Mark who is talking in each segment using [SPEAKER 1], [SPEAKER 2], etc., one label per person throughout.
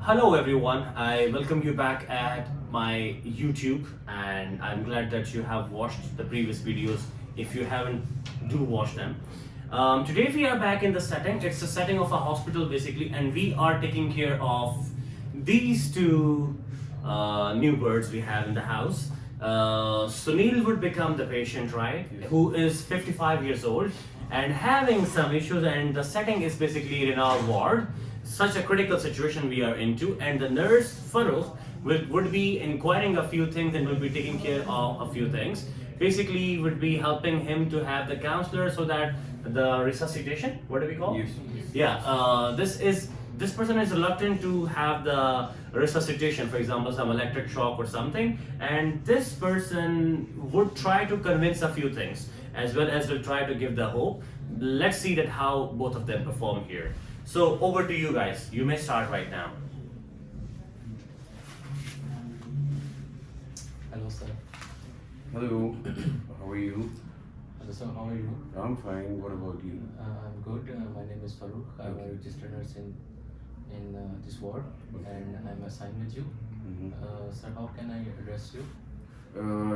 [SPEAKER 1] Hello everyone, I welcome you back at my YouTube and I'm glad that you have watched the previous videos. If you haven't, do watch them. Today we are back in the setting. It's the setting of a hospital basically, and we are taking care of these two new birds we have in the house. Sunil would become the patient, right?
[SPEAKER 2] Yes.
[SPEAKER 1] Who is 55 years old and having some issues, and the setting is basically in our ward. Such a critical situation we are into, and the nurse Farooq would be inquiring a few things and will be taking care of a few things. Basically, would be helping him to have the counselor so that the resuscitation. What do we call?
[SPEAKER 2] Yes.
[SPEAKER 1] Yeah. This person is reluctant to have the resuscitation, for example, some electric shock or something, and this person would try to convince a few things as well as will try to give the hope. Let's see that how both of them perform here. So over to you guys. You may start right now.
[SPEAKER 3] Hello, sir.
[SPEAKER 2] Hello, how are you?
[SPEAKER 3] Hello, sir. How are you?
[SPEAKER 2] I'm fine. What about you?
[SPEAKER 3] I'm good. My name is Farooq. I'm a registered nurse in this ward,
[SPEAKER 2] Okay.
[SPEAKER 3] and I'm assigned with you.
[SPEAKER 2] Mhm.
[SPEAKER 3] Sir, how can I address you?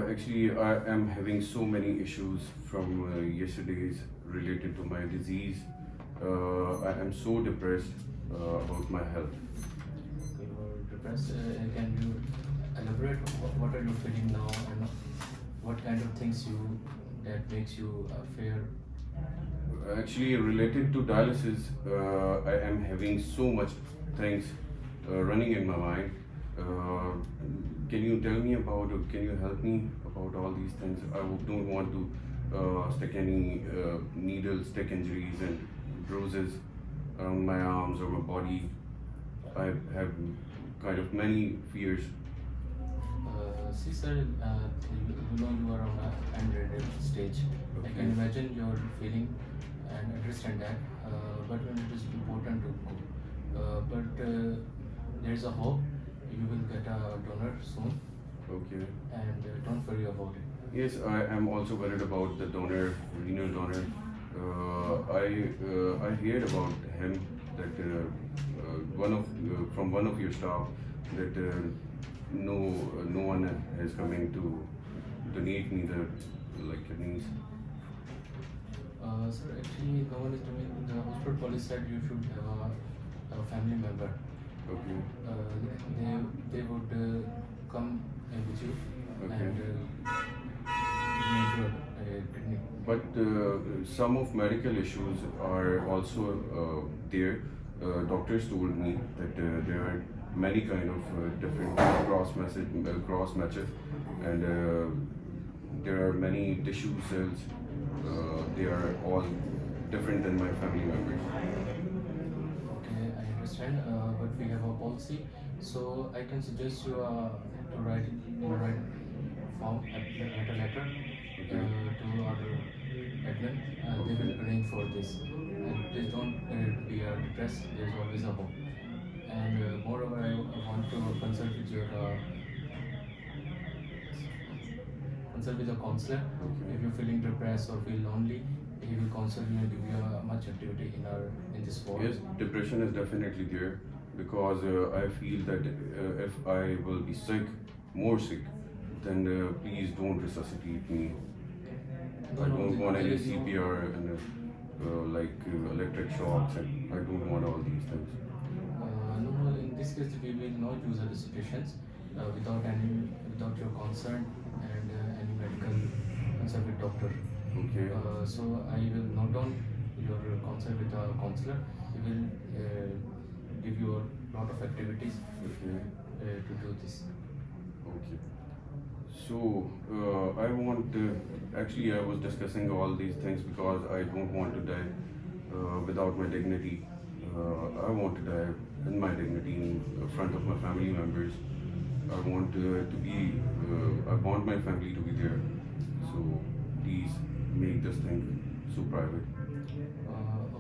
[SPEAKER 2] Actually, I am having so many issues from yesterday's related to my disease. I am so depressed about my health.
[SPEAKER 3] You're depressed. Can you elaborate what are you feeling now, and what kind of things that makes you fear?
[SPEAKER 2] Actually, related to dialysis, I am having so much things running in my mind. Can you tell me about, or can you help me about all these things? Don't want to stick any needles, stick injuries and bruises around my arms or my body. I have kind of many fears.
[SPEAKER 3] See, sir, you know you are on a end stage. I
[SPEAKER 2] Okay.
[SPEAKER 3] can imagine your feeling and understand that, but when it is important to go. But there is a hope. You will get a donor soon,
[SPEAKER 2] Okay.
[SPEAKER 3] and don't worry about it.
[SPEAKER 2] Yes, I am also worried about the donor, renal donor. I heard about him that from one of your staff that no one is coming to donate me the kidneys.
[SPEAKER 3] Sir, actually, no one is doing. The hospital policy said you should have a family member.
[SPEAKER 2] Okay.
[SPEAKER 3] They would come with you
[SPEAKER 2] Okay.
[SPEAKER 3] and donate your kidney.
[SPEAKER 2] But some of medical issues are also there. Doctors told me that there are many kind of different cross matches, and there are many tissue cells. They are all different than my family members.
[SPEAKER 3] Okay, I understand, but we have a policy, so I can suggest you to write in the right form, write a letter to our admin. They will arrange for this. And please don't be depressed. There's always a hope. And moreover, I want to consult with a counselor.
[SPEAKER 2] Okay.
[SPEAKER 3] If you're feeling depressed or feel lonely, he will counsel you and give you much activity in this ward.
[SPEAKER 2] Yes, depression is definitely there because I feel that if I will be sick, more sick, then please don't resuscitate me. I don't want any CPR and electric shocks, and I don't want all these things.
[SPEAKER 3] No, in this case, we will not use other situations without your consent and any medical consult with doctor.
[SPEAKER 2] Okay.
[SPEAKER 3] So I will note down your consult with a counselor. He will give you a lot of activities
[SPEAKER 2] Okay.
[SPEAKER 3] to do this.
[SPEAKER 2] Okay. So I want actually I was discussing all these things because I don't want to die without my dignity. I want to die in my dignity in front of my family members. I want to be. I want my family to be there. So please make this thing so private.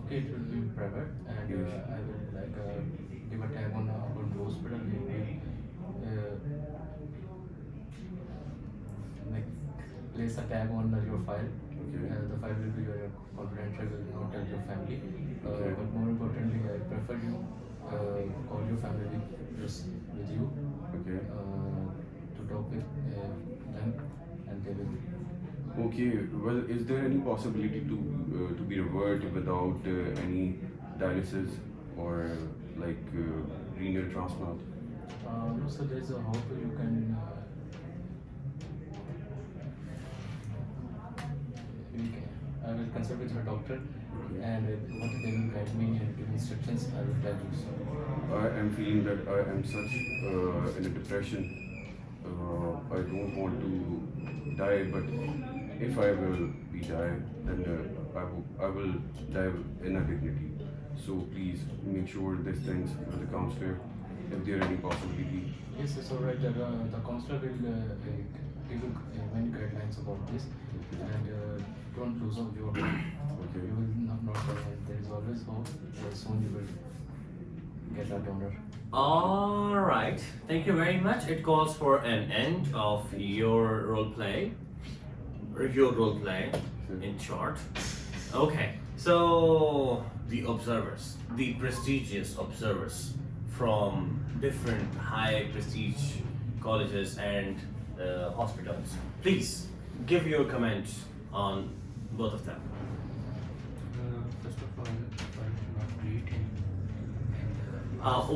[SPEAKER 3] Okay, it will be private, and
[SPEAKER 2] Yes.
[SPEAKER 3] I will give a tag on our hospital. We will like place a tag on your file.
[SPEAKER 2] Okay.
[SPEAKER 3] The file will be very confidential, will not tell your family.
[SPEAKER 2] Okay.
[SPEAKER 3] But more importantly, I prefer you call your family with you
[SPEAKER 2] Okay.
[SPEAKER 3] to talk with them, and they will.
[SPEAKER 2] Okay. Well, is there any possibility to be reversed without any dialysis or renal transplant?
[SPEAKER 3] No, so there's a hope you can. I will consult with your doctor, and what they will guide me and give instructions, I will tell you. So,
[SPEAKER 2] I am feeling that I am such in a depression. I don't want to die, but if I will be die, then I will die in a dignity. So please make sure these things with the counselor, if there any possibility.
[SPEAKER 3] yes, it's alright. The counselor will give you many guidelines about this, and don't lose out your hope.
[SPEAKER 2] Okay.
[SPEAKER 3] You will not die. There is always hope. Soon you will get a donor.
[SPEAKER 1] All right. Thank you very much. It calls for an end of your role play. In short. Okay. So the observers, the prestigious observers from different high prestige colleges and hospitals, please give your comments on both of them.
[SPEAKER 3] First of all, I'm not greeting.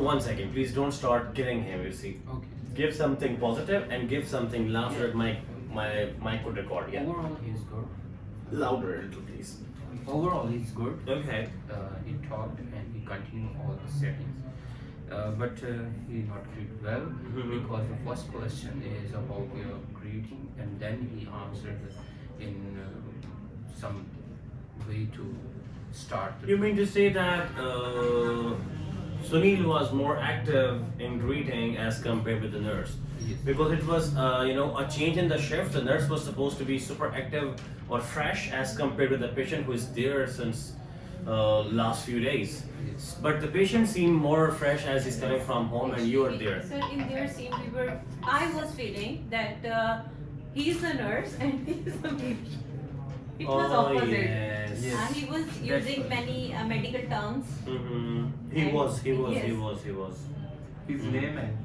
[SPEAKER 1] One second, please don't start killing him. You see,
[SPEAKER 3] Okay.
[SPEAKER 1] give something positive and give something loud so that my mic could record. Yeah,
[SPEAKER 4] Overall, he's good.
[SPEAKER 1] louder a little, please.
[SPEAKER 4] Overall, he's good.
[SPEAKER 1] Okay.
[SPEAKER 4] He talked and he continued all the settings. But he not greet well because the first question is about your greeting, and then he answered in some way to start.
[SPEAKER 1] You mean to say that Sunil was more active in greeting as compared with the nurse?
[SPEAKER 4] Yes.
[SPEAKER 1] Because it was, a change in the shift. The nurse was supposed to be super active or fresh as compared with the patient who is there since last few days.
[SPEAKER 4] Yes.
[SPEAKER 1] But the patient seemed more fresh as he's coming from home and you are there.
[SPEAKER 5] So in their scene, I was feeling that he's a nurse and he's a patient. It was opposite.
[SPEAKER 1] Yes.
[SPEAKER 5] And he was using many medical terms.
[SPEAKER 1] Mm-hmm. He
[SPEAKER 5] And-
[SPEAKER 1] was.
[SPEAKER 5] yes.
[SPEAKER 4] He's layman.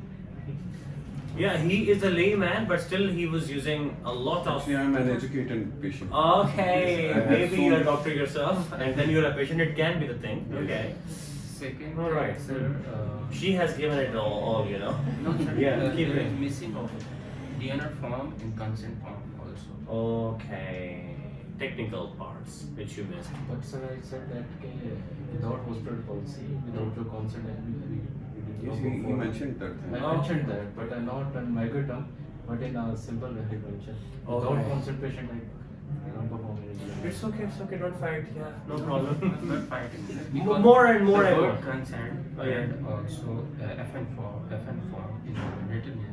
[SPEAKER 1] Yeah, he is a layman, but still he was using a lot of.
[SPEAKER 2] Actually, I am an educated patient.
[SPEAKER 1] Okay,
[SPEAKER 2] Yes, I have
[SPEAKER 1] maybe
[SPEAKER 2] so
[SPEAKER 1] you're a
[SPEAKER 2] much-
[SPEAKER 1] doctor yourself, and then you're a patient. It can be the thing. Okay.
[SPEAKER 4] Second,
[SPEAKER 1] All right.
[SPEAKER 4] sir.
[SPEAKER 1] She has given it all, you know.
[SPEAKER 4] No, sir.
[SPEAKER 1] Yeah, keep
[SPEAKER 4] there
[SPEAKER 1] it.
[SPEAKER 4] is missing of DNR form and consent form also.
[SPEAKER 1] Okay. Technical parts which you missed.
[SPEAKER 3] But sir, I said that without hospital policy, without your consent, we did
[SPEAKER 2] Yes,
[SPEAKER 3] not
[SPEAKER 2] he
[SPEAKER 3] go for.
[SPEAKER 2] mentioned that thing.
[SPEAKER 3] I mentioned that, but I'm not in migrant term, but in a simple way I mentioned. Without
[SPEAKER 1] Okay.
[SPEAKER 3] consent patient, I cannot perform anything.
[SPEAKER 1] It's okay, don't fight. Yeah, no problem.
[SPEAKER 4] I'm not fighting.
[SPEAKER 1] More and more
[SPEAKER 4] the
[SPEAKER 1] I
[SPEAKER 4] word
[SPEAKER 1] want.
[SPEAKER 4] consent
[SPEAKER 1] Oh, yeah.
[SPEAKER 4] and also FN form is written in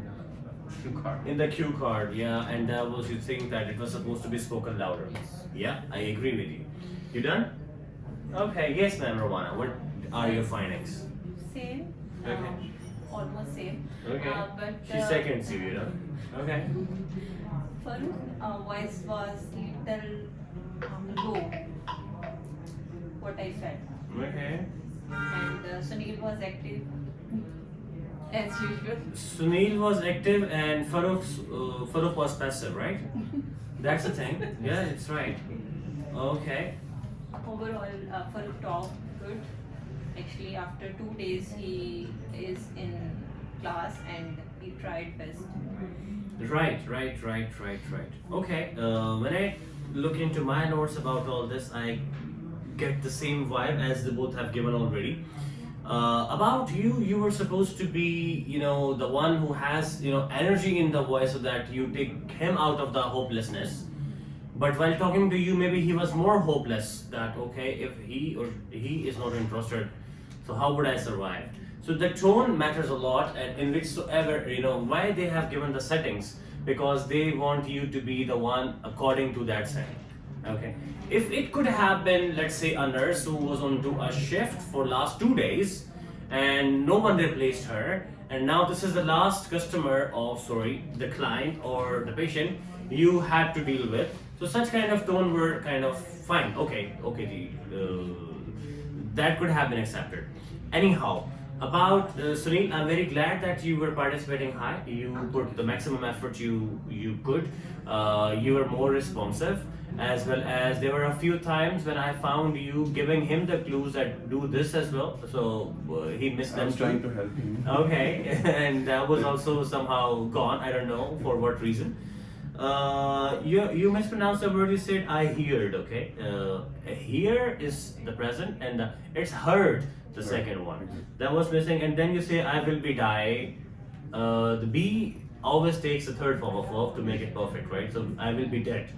[SPEAKER 4] cue card.
[SPEAKER 1] In the cue card, yeah, and that was you think that it was supposed to be spoken louder.
[SPEAKER 4] Yes.
[SPEAKER 1] Yeah, I agree with you. You done? Okay, yes, ma'am, Romana. What are your findings?
[SPEAKER 5] Same.
[SPEAKER 1] Okay.
[SPEAKER 5] Almost same.
[SPEAKER 1] Okay.
[SPEAKER 5] But
[SPEAKER 1] She seconds you, you know. Okay.
[SPEAKER 5] Farooq voice was little low. What I felt.
[SPEAKER 1] Okay.
[SPEAKER 5] And Sunil was active as usual.
[SPEAKER 1] Sunil was active and Farooq was passive, right? That's the thing. Yeah, it's right. Okay.
[SPEAKER 5] Overall, Farooq talked good. Actually, after 2 days, he is in class and he tried best.
[SPEAKER 1] Right. Okay. When I look into my notes about all this, I get the same vibe as they both have given already. About you, you were supposed to be, the one who has, energy in the voice so that you take him out of the hopelessness. But while talking to you, maybe he was more hopeless that, okay, if he is not interested, so how would I survive? So the tone matters a lot, and in whichsoever, why they have given the settings, because they want you to be the one according to that setting. Okay. If it could have been, let's say, a nurse who was on to a shift for last 2 days and no one replaced her, and now this is the last customer the client or the patient you had to deal with. So such kind of tone were kind of fine. Okay, that could have been accepted. Anyhow, About Sunil, I'm very glad that you were participating high. You put the maximum effort you could. You were more responsive, as well as there were a few times when I found you giving him the clues that do this as well. So he missed
[SPEAKER 2] I
[SPEAKER 1] them
[SPEAKER 2] was
[SPEAKER 1] too.
[SPEAKER 2] trying to help him.
[SPEAKER 1] Okay, and that was also somehow gone. I don't know for what reason. You mispronounced the word. You said I heard. Okay, hear is the present, and it's heard the
[SPEAKER 2] Right.
[SPEAKER 1] second one. That was missing, and then you say I will be die. The be always takes the third form of verb to make it perfect, right? So I will be dead.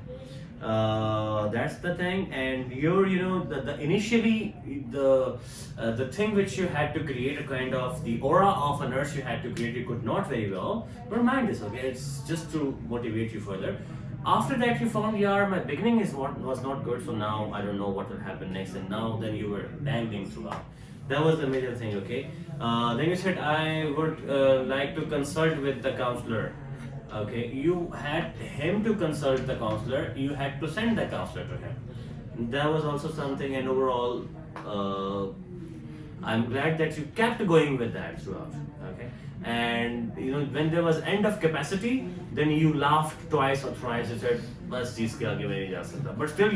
[SPEAKER 1] That's the thing, and the initially the thing which you had to create, a kind of the aura of a nurse you had to create, you could not very well. But mind this, okay, it's just to motivate you further. After that, you found, yeah, my beginning was not good, so now I don't know what will happen next, and now then you were dangling throughout. That was the major thing, okay. Then you said I would like to consult with the counselor. Okay, you had him to consult the counselor, you had to send the counselor to him. That was also something, and overall, I'm glad that you kept going with that throughout. Okay, and when there was end of capacity, then you laughed twice or thrice. You said, "Bas cheez ke aage main nahi ja sakta." But still,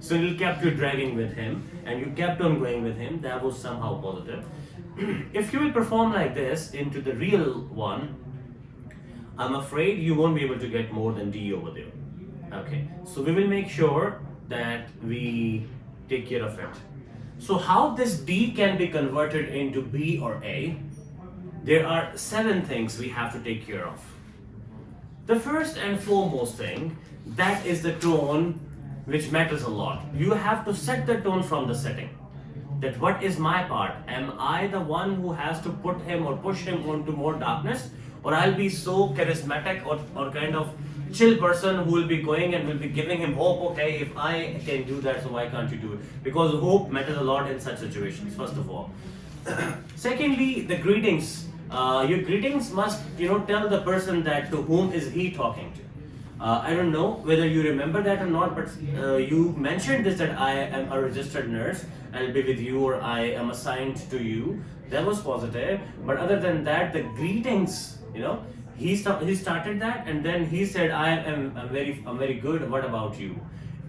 [SPEAKER 1] still kept you dragging with him, and you kept on going with him. That was somehow positive. If you will perform like this into the real one, I'm afraid you won't be able to get more than D over there. Okay, so we will make sure that we take care of it. So how this D can be converted into B or A? There are 7 things we have to take care of. The first and foremost thing, that is the tone, which matters a lot. You have to set the tone from the setting. That what is my part? Am I the one who has to put him or push him onto more darkness? Or I'll be so charismatic or kind of chill person who will be going and will be giving him hope. Okay, if I can do that, so why can't you do it? Because hope matters a lot in such situations, first of all. Secondly, the greetings. Your greetings must, tell the person that to whom is he talking to. I don't know whether you remember that or not, but you mentioned this, that I am a registered nurse, I'll be with you, or I am assigned to you. That was positive. But other than that, the greetings, he started that, and then he said, I'm very good. What about you?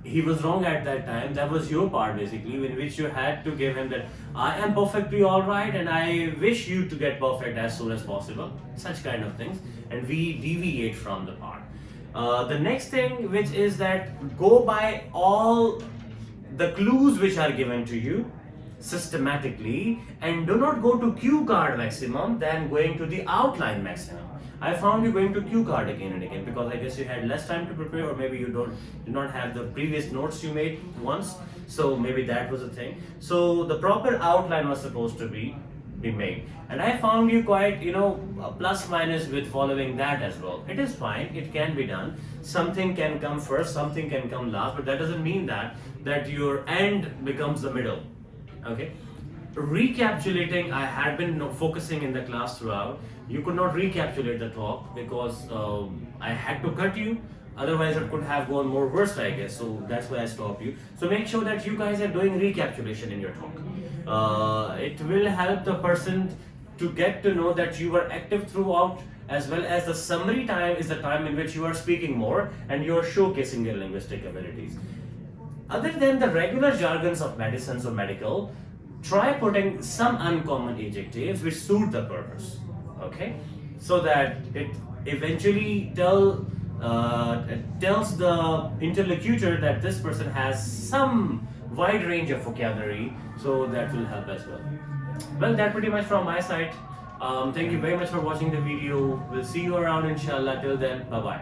[SPEAKER 1] He was wrong at that time. That was your part, basically, in which you had to give him that I am perfectly all right, and I wish you to get perfect as soon as possible. Such kind of things, and we deviate from the part. The next thing, which is that go by all the clues which are given to you systematically, and do not go to cue card maximum than going to the outline maximum. I found you going to cue card again and again because I guess you had less time to prepare, or maybe you did not have the previous notes you made once, so maybe that was a thing. So the proper outline was supposed to be made, and I found you quite a plus minus with following that as well. It is fine, it can be done. Something can come first, something can come last, but that doesn't mean that your end becomes the middle. Okay, recapitulating, I had been focusing in the class throughout. You could not recapitulate the talk because I had to cut you. Otherwise, it could have gone more worse, I guess. So that's why I stopped you. So make sure that you guys are doing recapitulation in your talk. It will help the person to get to know that you were active throughout, as well as the summary time is the time in which you are speaking more and you are showcasing your linguistic abilities. Other than the regular jargons of medicines or medical, try putting some uncommon adjectives which suit the purpose. Okay, so that it eventually tells the interlocutor that this person has some wide range of vocabulary, so that will help as well. Well, that pretty much from my side. Thank you very much for watching the video. We'll see you around inshallah. Till then, bye bye.